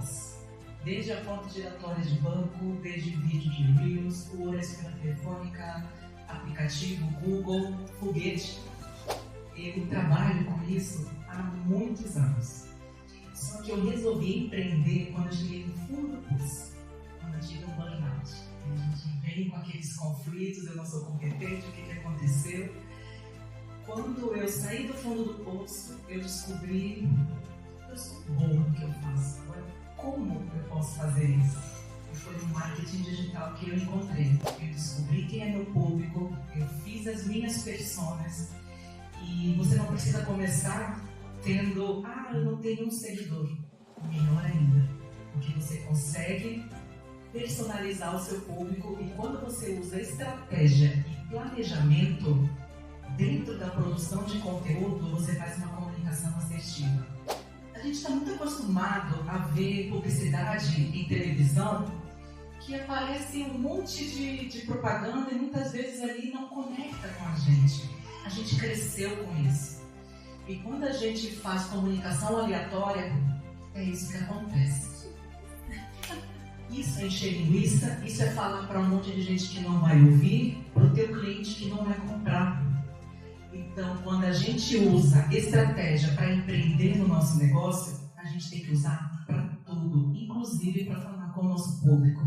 voz. Desde a porta giratória de banco, desde vídeo de Reels, o orelha telefônica, aplicativo, Google, foguete. Eu trabalho com isso há muitos anos. Só que eu resolvi empreender quando eu cheguei no fundo do poço, quando eu tive um burnout. A gente vem com aqueles conflitos, eu não sou competente, o que aconteceu? Quando eu saí do fundo do poço, eu descobri que eu sou bom no que eu faço. Agora, como eu posso fazer isso? E foi no marketing digital que eu encontrei. Eu descobri quem é meu público, eu fiz as minhas personas. E você não precisa começar tendo, eu não tenho um seguidor. Melhor ainda, porque você consegue personalizar o seu público e quando você usa estratégia e planejamento dentro da produção de conteúdo, você faz uma comunicação assertiva. A gente está muito acostumado a ver publicidade em televisão que aparece um monte de propaganda e muitas vezes ali não conecta com a gente. A gente cresceu com isso. E quando a gente faz comunicação aleatória, é isso que acontece. Isso é encher linguiça, isso é falar para um monte de gente que não vai ouvir, para o teu cliente que não vai comprar. Então, quando a gente usa estratégia para empreender no nosso negócio, a gente tem que usar para tudo, inclusive para falar com o nosso público.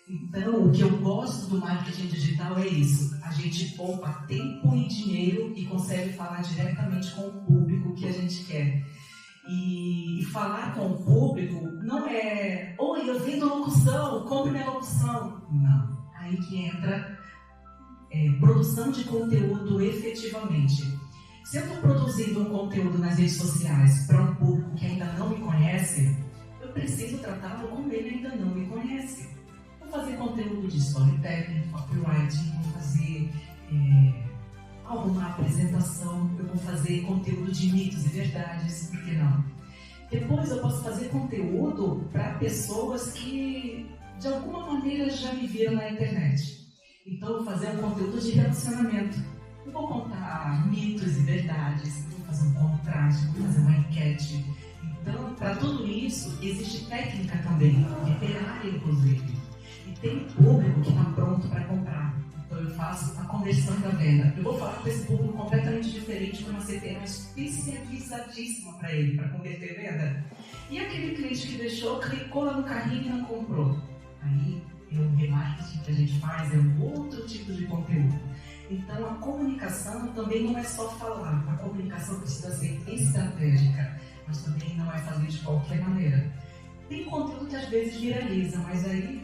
Então, o que eu gosto do marketing digital é isso. A gente poupa tempo e dinheiro e consegue falar diretamente com o público que a gente quer. E falar com o público não é, oi, eu vendo locução, compre minha locução. Não. Aí que entra produção de conteúdo efetivamente. Se eu estou produzindo um conteúdo nas redes sociais para um público que ainda não me conhece, eu preciso tratá-lo como ele ainda não me conhece. Vou fazer conteúdo de storytelling, copywriting, vou fazer alguma apresentação, eu vou fazer conteúdo de mitos e verdades, por que não? Depois eu posso fazer conteúdo para pessoas que de alguma maneira já me viram na internet. Então, eu vou fazer um conteúdo de relacionamento. Eu vou contar mitos e verdades, eu vou fazer um contraste, vou fazer uma enquete. Então, para tudo isso, existe técnica também, literária inclusive. E tem público que está pronto para comprar. Então, eu faço a conversão da venda. Eu vou falar com esse público completamente diferente, com uma CPM especializadíssima para ele, para converter venda. E aquele cliente que deixou, clicou lá no carrinho e não comprou. Aí, o remarketing que a gente faz é um outro tipo de conteúdo. Então, a comunicação também não é só falar. A comunicação precisa ser estratégica, mas também não é fazer de qualquer maneira. Tem conteúdo que às vezes viraliza, mas aí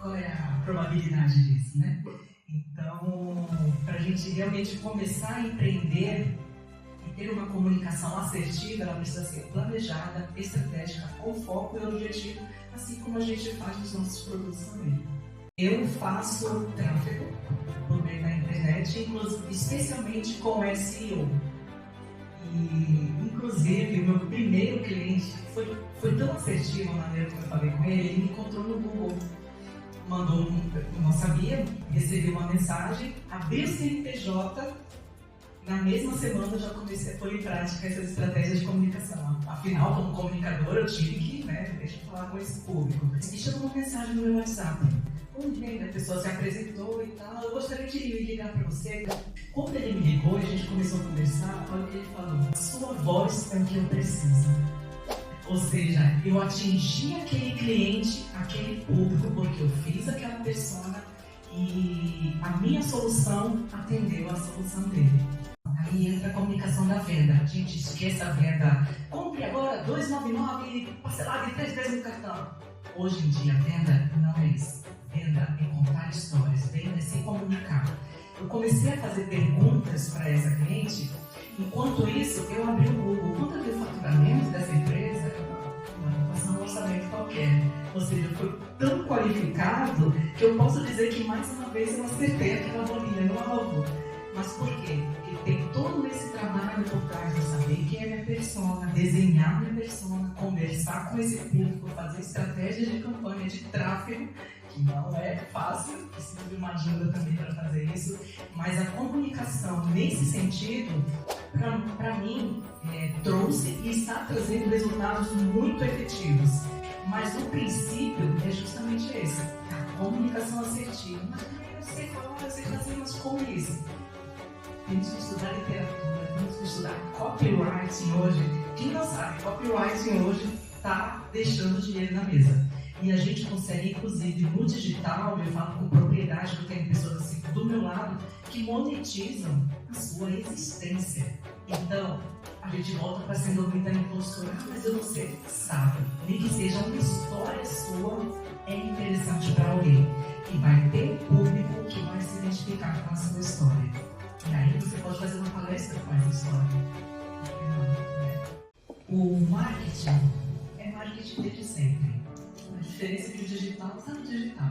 qual é a probabilidade disso, né? Então, para a gente realmente começar a empreender e ter uma comunicação assertiva, ela precisa ser planejada, estratégica, com foco e objetivo, assim como a gente faz nos nossos produtos também. Eu faço tráfego por meio da internet, especialmente com SEO. E, inclusive, o meu primeiro cliente foi tão assertivo a maneira que eu falei com ele me encontrou no Google. Mandou, não sabia, recebi uma mensagem, abri o CNPJ, na mesma semana eu já comecei a pôr em prática essas estratégias de comunicação. Afinal, como comunicador, eu tive que, deixa eu falar com esse público. E chegou uma mensagem no meu WhatsApp. A pessoa se apresentou e tal, eu gostaria de ligar para você. Quando ele me ligou e a gente começou a conversar, olha o que ele falou: a sua voz é o que eu preciso. Ou seja, eu atingi aquele cliente, aquele público, porque eu fiz aquela persona e a minha solução atendeu a solução dele. Aí entra a comunicação da venda. A gente esquece a venda. Compre agora R$2,99 parcelado em 3 vezes no cartão. Hoje em dia, a venda não é isso. Venda é contar histórias, venda é se comunicar. Eu comecei a fazer perguntas para essa cliente. Enquanto isso, eu abri o Google. Quanto é o faturamento dessa empresa? Vou passar um orçamento qualquer. Ou seja, foi tão qualificado que eu posso dizer que mais uma vez eu acertei aquela bolinha no alvo. Mas por quê? Porque tem todo esse trabalho por trás de saber quem é minha persona, desenhar minha persona, conversar com esse público, fazer estratégias de campanha de tráfego, que não é fácil, preciso de uma ajuda também para fazer isso, mas a comunicação nesse sentido, para mim, trouxe e está trazendo resultados muito efetivos. Mas o princípio é justamente esse, a comunicação assertiva. Mas eu sei falar, eu sei fazer, mas como isso? Temos que estudar literatura, temos que estudar copywriting hoje. Quem não sabe, copywriting hoje está deixando dinheiro na mesa. E a gente consegue, inclusive, no digital, eu falo com propriedade, eu tenho pessoas assim do meu lado que monetizam a sua existência. Então, a gente volta para a síndrome da impostora. Mas eu não sei, sabe? Nem que seja uma história sua, é interessante para alguém. E vai ter um público que vai se identificar com a sua história. E aí você pode fazer uma palestra com essa história. O marketing é marketing desde sempre. A diferença é que o digital está no digital.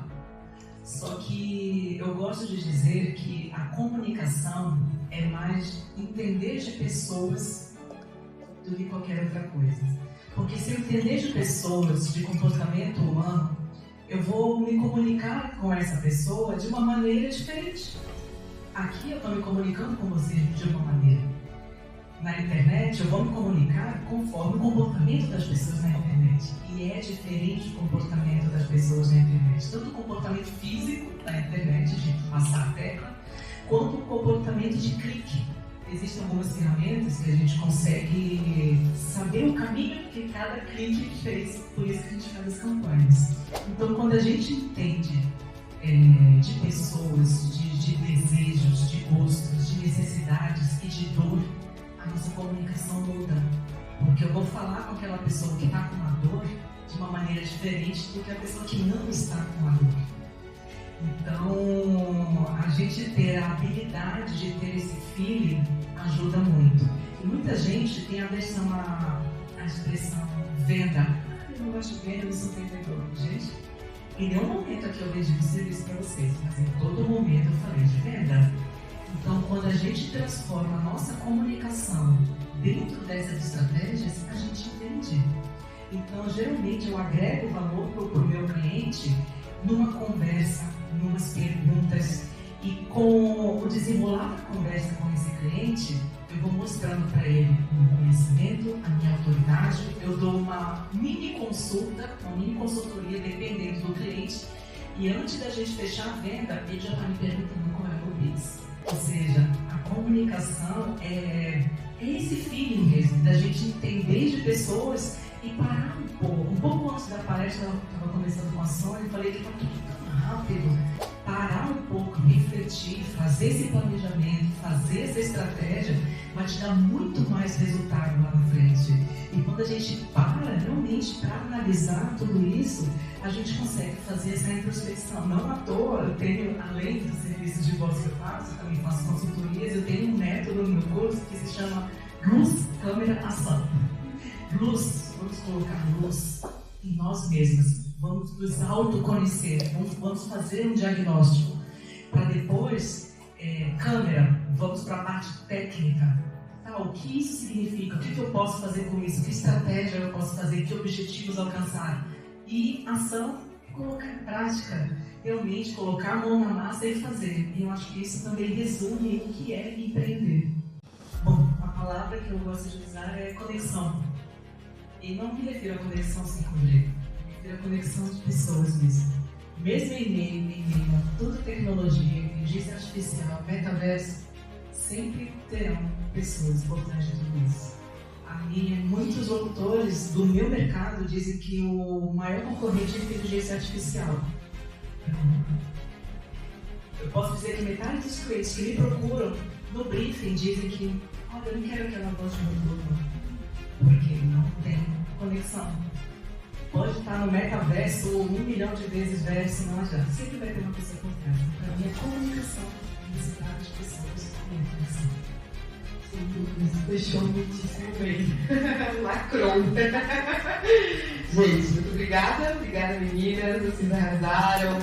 Só que eu gosto de dizer que a comunicação é mais entender de pessoas do que qualquer outra coisa. Porque se eu entender de pessoas, de comportamento humano, eu vou me comunicar com essa pessoa de uma maneira diferente. Aqui eu estou me comunicando com você de uma maneira. Na internet eu vou me comunicar conforme o comportamento das pessoas na internet. E é diferente o comportamento das pessoas na internet. Tanto o comportamento físico na internet, de passar a tecla, quanto o comportamento de clique. Existem algumas ferramentas que a gente consegue saber o caminho que cada clique fez, por isso que a gente faz as campanhas. Então, quando a gente entende de pessoas, de desejos, de gostos, de necessidades e de dor, a nossa comunicação muda. Porque eu vou falar com aquela pessoa que está com uma dor de uma maneira diferente do que a pessoa que não está com a dor. Então, a gente ter a habilidade de ter esse feeling ajuda muito. E muita gente tem aversão à expressão venda. Eu não gosto de venda, eu sou vendedor. Gente, em nenhum momento aqui eu vendi um serviço para vocês, mas em todo momento eu falei de venda. Então, quando a gente transforma a nossa comunicação dentro dessas estratégias, a gente entende. Então, geralmente eu agrego valor para o meu cliente numa conversa, numas perguntas, e com o desenrolar da conversa com esse cliente, eu vou mostrando para ele o meu conhecimento, a minha autoridade, eu dou uma mini consulta, uma mini consultoria dependendo do cliente, e antes da gente fechar a venda, ele já está me perguntando qual é o meu Pix. Ou seja, a comunicação é esse feeling mesmo, da gente entender de pessoas e parar um pouco. Um pouco antes da palestra, eu estava conversando com a Sônia e falei que está tudo tão rápido. Parar um pouco, refletir, fazer esse planejamento, fazer essa estratégia, vai te dar muito mais resultado lá na frente. E quando a gente para realmente para analisar tudo isso, a gente consegue fazer essa introspecção. Não à toa, eu tenho, além dos serviços de voz que eu faço, eu também faço consultorias, eu tenho um método no meu curso que se chama Luz, Câmera, Ação. Luz, vamos colocar luz em nós mesmos. Vamos nos autoconhecer, vamos fazer um diagnóstico. Para depois, câmera, vamos para a parte técnica. Tá, o que isso significa? O que eu posso fazer com isso? Que estratégia eu posso fazer? Que objetivos alcançar? E ação, colocar em prática. Realmente colocar a mão na massa e fazer. E eu acho que isso também resume o que é empreender. Bom, a palavra que eu gosto de usar é conexão. E não me refiro a conexão 5G. A conexão de pessoas mesmo. Mesmo em meio a toda tecnologia, inteligência artificial, metaverso, sempre terão pessoas por trás de tudo isso. Muitos autores do meu mercado dizem que o maior concorrente é a inteligência artificial. Eu posso dizer que metade dos clientes que me procuram no briefing dizem que eu não quero aquela voz de robô, porque não tem conexão. Pode estar no metaverso 1 milhão de vezes verso, não adianta. Sempre vai ter uma pessoa por trás. Para mim, a comunicação, a necessidade de pessoas com comunicação. Sem dúvidas, deixou muitíssimo bem. Lacrou. Gente, muito obrigada. Obrigada, meninas. Vocês arrasaram.